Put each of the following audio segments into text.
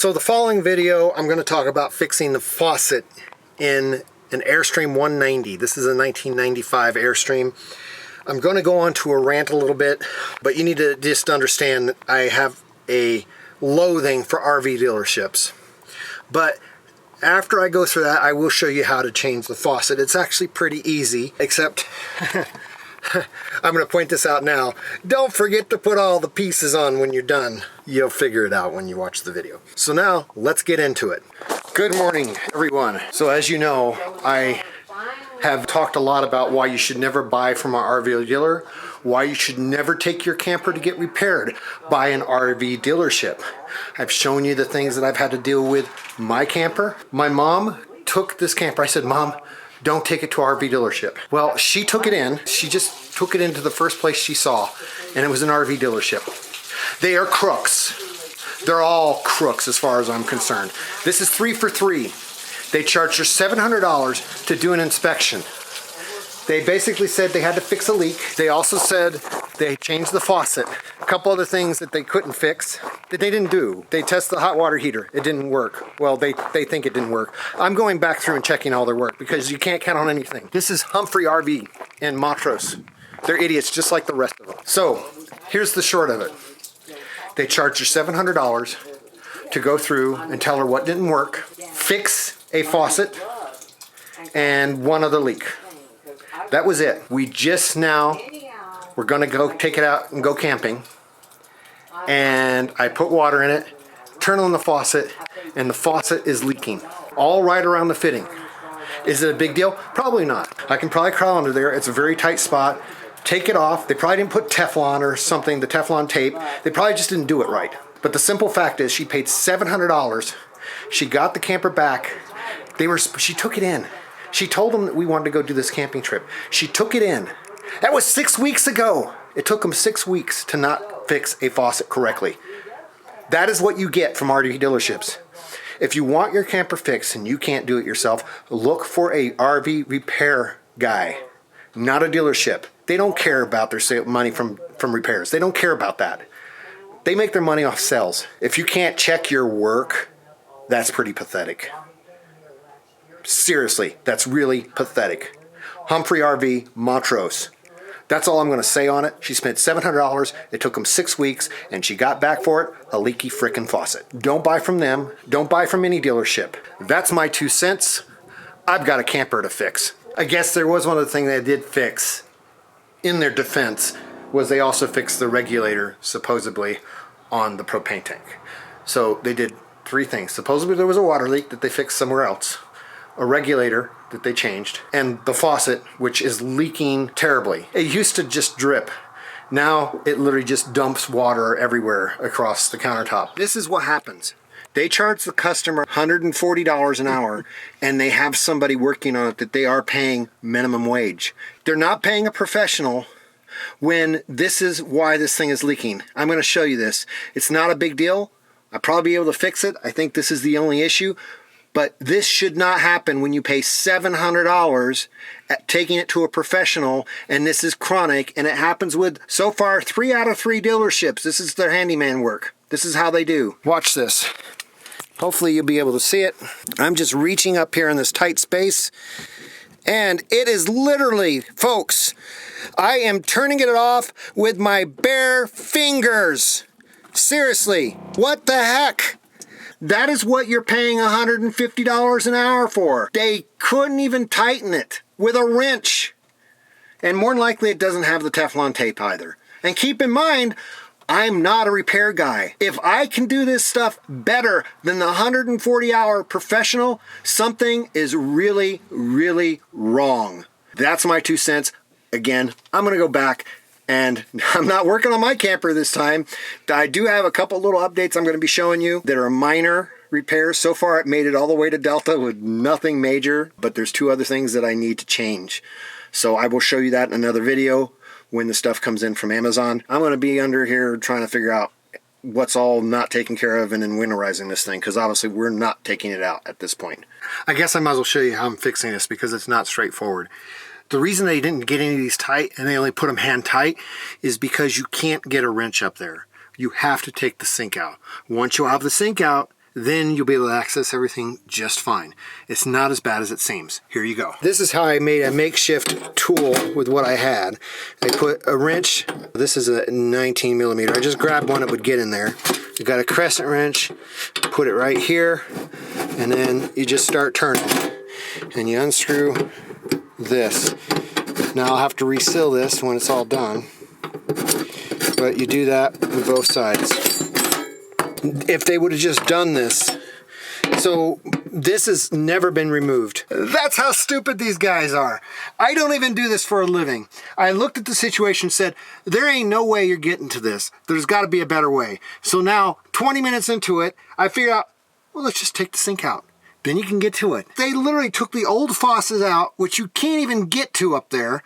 So the following video, I'm going to talk about fixing the faucet in an Airstream 190. This is a 1995 Airstream. I'm going to go on to a rant a little bit, but you need to just understand that I have a loathing for RV dealerships. But after I go through that, I will show you how to change the faucet. It's actually pretty easy, except I'm going to point this out now. Don't forget to put all the pieces on when you're done. You'll figure it out when you watch the video. So now, let's get into it. Good morning, everyone. So as you know, I have talked a lot about why you should never buy from an RV dealer, why you should never take your camper to get repaired by an RV dealership. I've shown you the things that I've had to deal with my camper. My mom took this camper. I said, Mom, don't take it to an RV dealership. Well, she took it in. She just took it into the first place she saw, and it was an RV dealership. They are crooks. They're all crooks as far as I'm concerned. This is 3 for 3. They charged her $700 to do an inspection. They basically said they had to fix a leak. They also said they changed the faucet. A couple other things that they couldn't fix that they didn't do. They tested the hot water heater. It didn't work. Well, they think it didn't work. I'm going back through and checking all their work because you can't count on anything. This is Humphrey RV in Montrose. They're idiots just like the rest of them. So here's the short of it. They charged her $700 to go through and tell her what didn't work, fix a faucet, and one other leak. That was it. We're gonna go take it out and go camping. And I put water in it, turn on the faucet, and the faucet is leaking. All right around the fitting. Is it a big deal? Probably not. I can probably crawl under there. It's a very tight spot. Take it off. They probably didn't put Teflon or something, the Teflon tape. They probably just didn't do it right. But the simple fact is she paid $700. She got the camper back. She took it in. She told them that we wanted to go do this camping trip. She took it in. That was 6 weeks ago. It took them 6 weeks to not fix a faucet correctly. That is what you get from RV dealerships. If you want your camper fixed and you can't do it yourself, look for a RV repair guy, not a dealership. They don't care about their money from repairs. They don't care about that. They make their money off sales. If you can't check your work, that's pretty pathetic. Seriously, that's really pathetic. Humphrey RV, Montrose. That's all I'm going to say on it. She spent $700. It took them 6 weeks, and she got back for it a leaky frickin' faucet. Don't buy from them. Don't buy from any dealership. That's my 2 cents. I've got a camper to fix. I guess there was one other thing they did fix in their defense was they also fixed the regulator, supposedly, on the propane tank. So they did 3 things. Supposedly there was a water leak that they fixed somewhere else, a regulator that they changed, and the faucet, which is leaking terribly. It used to just drip. Now it literally just dumps water everywhere across the countertop. This is what happens. They charge the customer $140 an hour, and they have somebody working on it that they are paying minimum wage. They're not paying a professional when this is why this thing is leaking. I'm going to show you this. It's not a big deal. I'll probably be able to fix it. I think this is the only issue. But this should not happen when you pay $700 at taking it to a professional, and this is chronic, and it happens with, so far, 3 out of 3 dealerships. This is their handyman work. This is how they do. Watch this. Hopefully you'll be able to see it. I'm just reaching up here in this tight space, and it is literally, folks, I am turning it off with my bare fingers. Seriously, what the heck? That is what you're paying $150 an hour for. They couldn't even tighten it with a wrench. And more than likely it doesn't have the Teflon tape either. And keep in mind, I'm not a repair guy. If I can do this stuff better than the 140-hour professional, something is really, really wrong. That's my 2 cents. Again, I'm going to go back, and I'm not working on my camper this time. I do have a couple little updates I'm going to be showing you that are minor repairs. So far, it made it all the way to Delta with nothing major, but there's 2 other things that I need to change. So I will show you that in another video when the stuff comes in from Amazon. I'm going to be under here trying to figure out what's all not taken care of and then winterizing this thing, because obviously we're not taking it out at this point. I guess I might as well show you how I'm fixing this because it's not straightforward. The reason they didn't get any of these tight and they only put them hand tight is because you can't get a wrench up there. You have to take the sink out. Once you have the sink out, then you'll be able to access everything just fine. It's not as bad as it seems. Here you go. This is how I made a makeshift tool with what I had. I put a wrench. This is a 19 millimeter. I just grabbed one that would get in there. You got a crescent wrench, put it right here, and then you just start turning. And you unscrew this. Now I'll have to reseal this when it's all done. But you do that with both sides. If they would have just done this. So this has never been removed. That's how stupid these guys are. I don't even do this for a living. I looked at the situation and said, there ain't no way you're getting to this. There's got to be a better way. So now, 20 minutes into it, I figured out, well, let's just take the sink out. Then you can get to it. They literally took the old faucets out, which you can't even get to up there.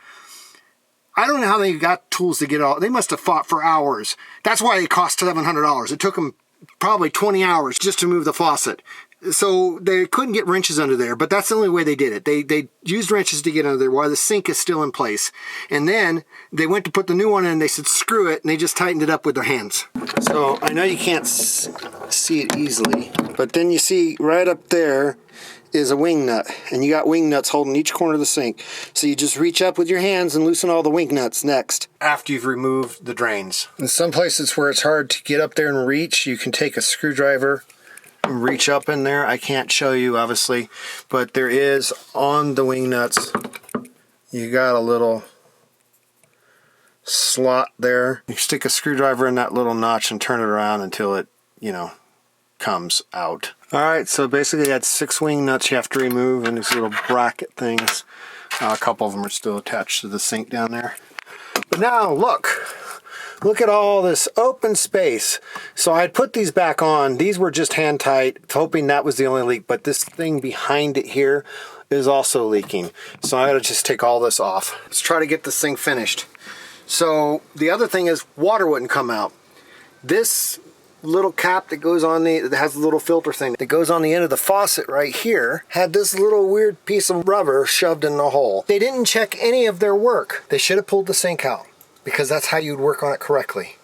I don't know how they got tools to get all. They must have fought for hours. That's why they cost $700. It took them probably 20 hours just to move the faucet. So they couldn't get wrenches under there, but that's the only way they did it. They used wrenches to get under there while the sink is still in place. And then they went to put the new one in and they said, screw it, and they just tightened it up with their hands. So I know you can't see it easily, but then you see right up there is a wing nut, and you got wing nuts holding each corner of the sink. So you just reach up with your hands and loosen all the wing nuts next, after you've removed the drains. In some places where it's hard to get up there and reach, you can take a screwdriver and reach up in there. I can't show you, obviously, but there is on the wing nuts, you got a little slot there. You stick a screwdriver in that little notch and turn it around until it, comes out. Alright, so basically that's 6 wing nuts you have to remove, and these little bracket things. A couple of them are still attached to the sink down there. But now look at all this open space. So I put these back on. These were just hand tight, hoping that was the only leak, but this thing behind it here is also leaking. So I gotta just take all this off. Let's try to get this thing finished. So the other thing is water wouldn't come out. This little cap that goes on that has a little filter thing that goes on the end of the faucet right here had this little weird piece of rubber shoved in the hole. They didn't check any of their work. They should have pulled the sink out, because that's how you'd work on it correctly.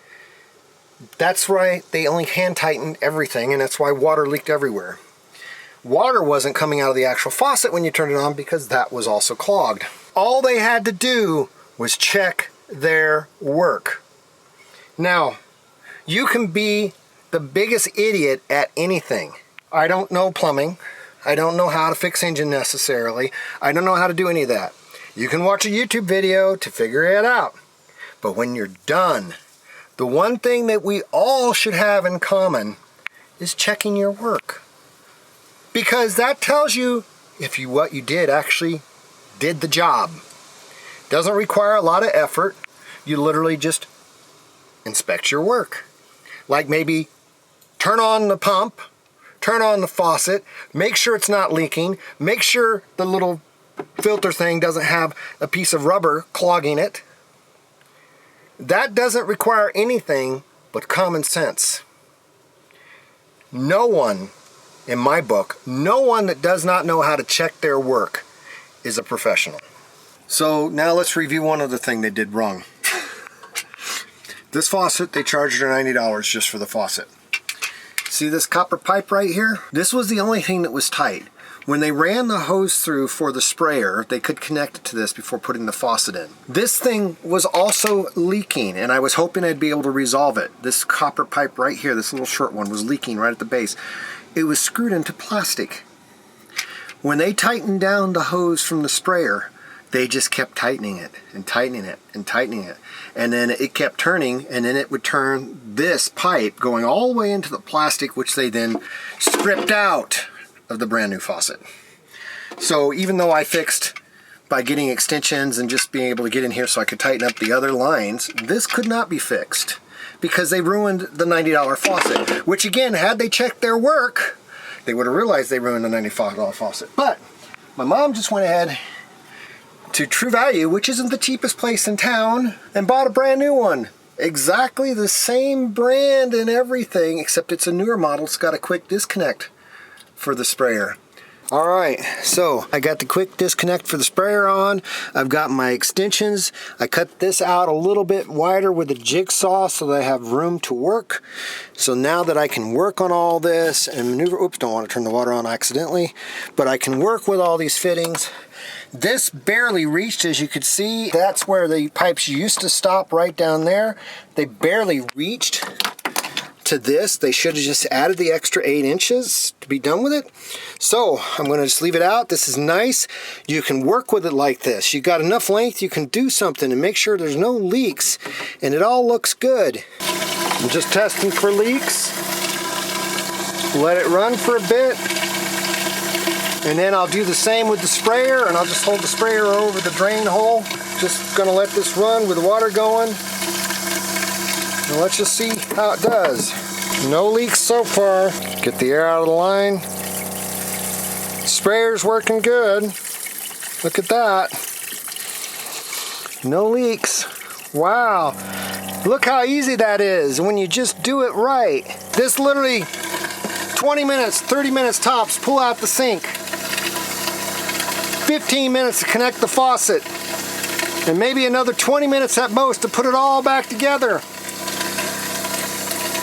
That's right, they only hand tightened everything, and that's why water leaked everywhere. Water wasn't coming out of the actual faucet when you turned it on, because that was also clogged. All they had to do was check their work. Now, you can be the biggest idiot at anything. I don't know plumbing. I don't know how to fix engine necessarily. I don't know how to do any of that. You can watch a YouTube video to figure it out. But when you're done, the one thing that we all should have in common is checking your work. Because that tells you if what you did actually did the job. Doesn't require a lot of effort. You literally just inspect your work. Like maybe turn on the pump, turn on the faucet, make sure it's not leaking, make sure the little filter thing doesn't have a piece of rubber clogging it. That doesn't require anything but common sense. No one, in my book, no one that does not know how to check their work is a professional. So now let's review one other thing they did wrong. This faucet, they charged her $90 just for the faucet. See this copper pipe right here? This was the only thing that was tight. When they ran the hose through for the sprayer, they could connect it to this before putting the faucet in. This thing was also leaking, and I was hoping I'd be able to resolve it. This copper pipe right here, this little short one, was leaking right at the base. It was screwed into plastic. When they tightened down the hose from the sprayer, they just kept tightening it and tightening it and tightening it. And then it kept turning, and then it would turn this pipe going all the way into the plastic, which they then stripped out of the brand new faucet. So even though I fixed by getting extensions and just being able to get in here so I could tighten up the other lines, this could not be fixed because they ruined the $90 faucet, which again, had they checked their work, they would have realized they ruined the $95 faucet. But my mom just went ahead to True Value, which isn't the cheapest place in town, and bought a brand new one. Exactly the same brand and everything, except it's a newer model. It's got a quick disconnect for the sprayer. All right, so I got the quick disconnect for the sprayer on. I've got my extensions. I cut this out a little bit wider with a jigsaw so that I have room to work. So now that I can work on all this and maneuver, oops, don't want to turn the water on accidentally, but I can work with all these fittings. This barely reached, as you could see. That's where the pipes used to stop, right down there. They barely reached to this. They should have just added the extra 8 inches to be done with it. So I'm going to just leave it out. This is nice. You can work with it like this. You got enough length, you can do something and make sure there's no leaks, and it all looks good. I'm just testing for leaks. Let it run for a bit, and then I'll do the same with the sprayer, and I'll just hold the sprayer over the drain hole. Just going to let this run with the water going. Now let's just see how it does. No leaks so far. Get the air out of the line. Sprayer's working good. Look at that. No leaks. Wow. Look how easy that is when you just do it right. This literally 20 minutes, 30 minutes tops, pull out the sink. 15 minutes to connect the faucet. And maybe another 20 minutes at most to put it all back together.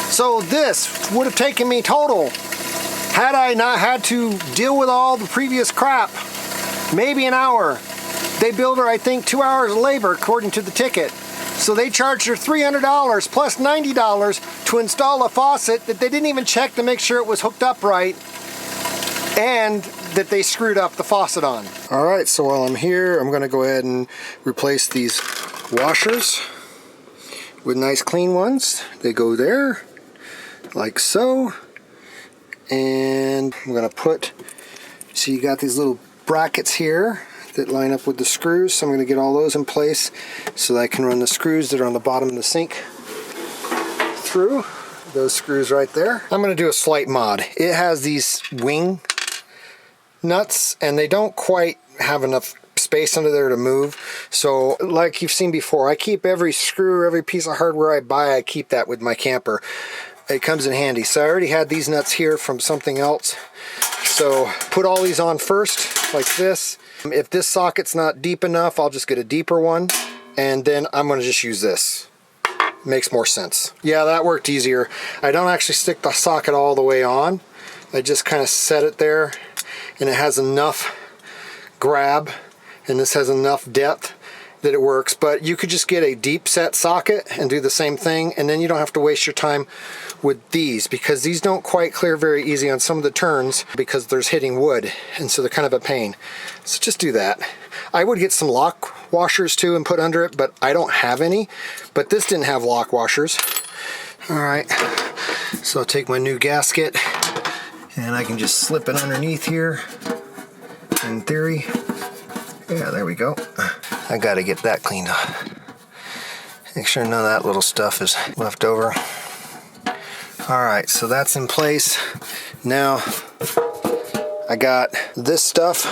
So this would have taken me total, had I not had to deal with all the previous crap, maybe an hour. They billed her, I think, 2 hours of labor according to the ticket. So they charged her $300 plus $90 to install a faucet that they didn't even check to make sure it was hooked up right, and that they screwed up the faucet on. All right, so while I'm here, I'm gonna go ahead and replace these washers with nice clean ones. They go there, like so. And I'm gonna put, so you got these little brackets here that line up with the screws, so I'm gonna get all those in place so that I can run the screws that are on the bottom of the sink through those screws right there. I'm gonna do a slight mod. It has these wing nuts and they don't quite have enough space under there to move. So like you've seen before, I keep every screw, every piece of hardware I buy, I keep that with my camper. It comes in handy. So I already had these nuts here from something else. So put all these on first, like this. If this socket's not deep enough, I'll just get a deeper one. And then I'm gonna just use this. Makes more sense. Yeah, that worked easier. I don't actually stick the socket all the way on. I just kind of set it there, and it has enough grab, and this has enough depth that it works. But you could just get a deep set socket and do the same thing, and then you don't have to waste your time with these, because these don't quite clear very easy on some of the turns because there's hitting wood, and so they're kind of a pain. So just do that. I would get some lock washers too and put under it, but I don't have any. But this didn't have lock washers. All right, so I'll take my new gasket and I can just slip it underneath here, in theory. Yeah, there we go. I gotta get that cleaned up. Make sure none of that little stuff is left over. All right, so that's in place. Now, I got this stuff,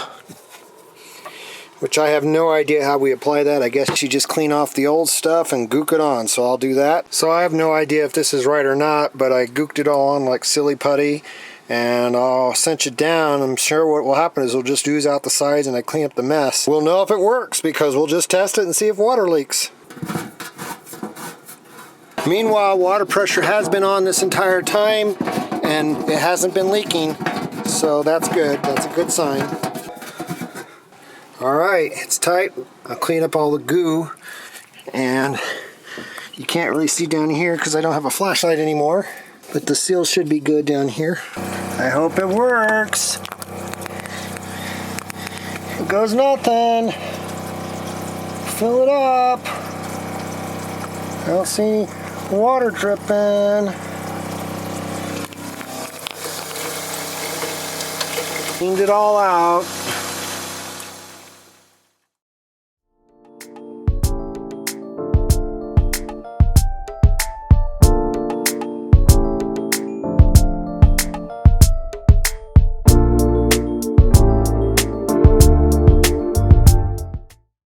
which I have no idea how we apply that. I guess you just clean off the old stuff and gook it on, so I'll do that. So I have no idea if this is right or not, but I gooked it all on like silly putty, and I'll cinch it down. I'm sure what will happen is it'll just ooze out the sides and I clean up the mess. We'll know if it works because we'll just test it and see if water leaks. Meanwhile, water pressure has been on this entire time and it hasn't been leaking, so that's good. That's a good sign. All right, it's tight. I'll clean up all the goo, and you can't really see down here because I don't have a flashlight anymore, but the seal should be good down here. I hope it works. It goes nothing. Fill it up. I don't see water dripping. Cleaned it all out.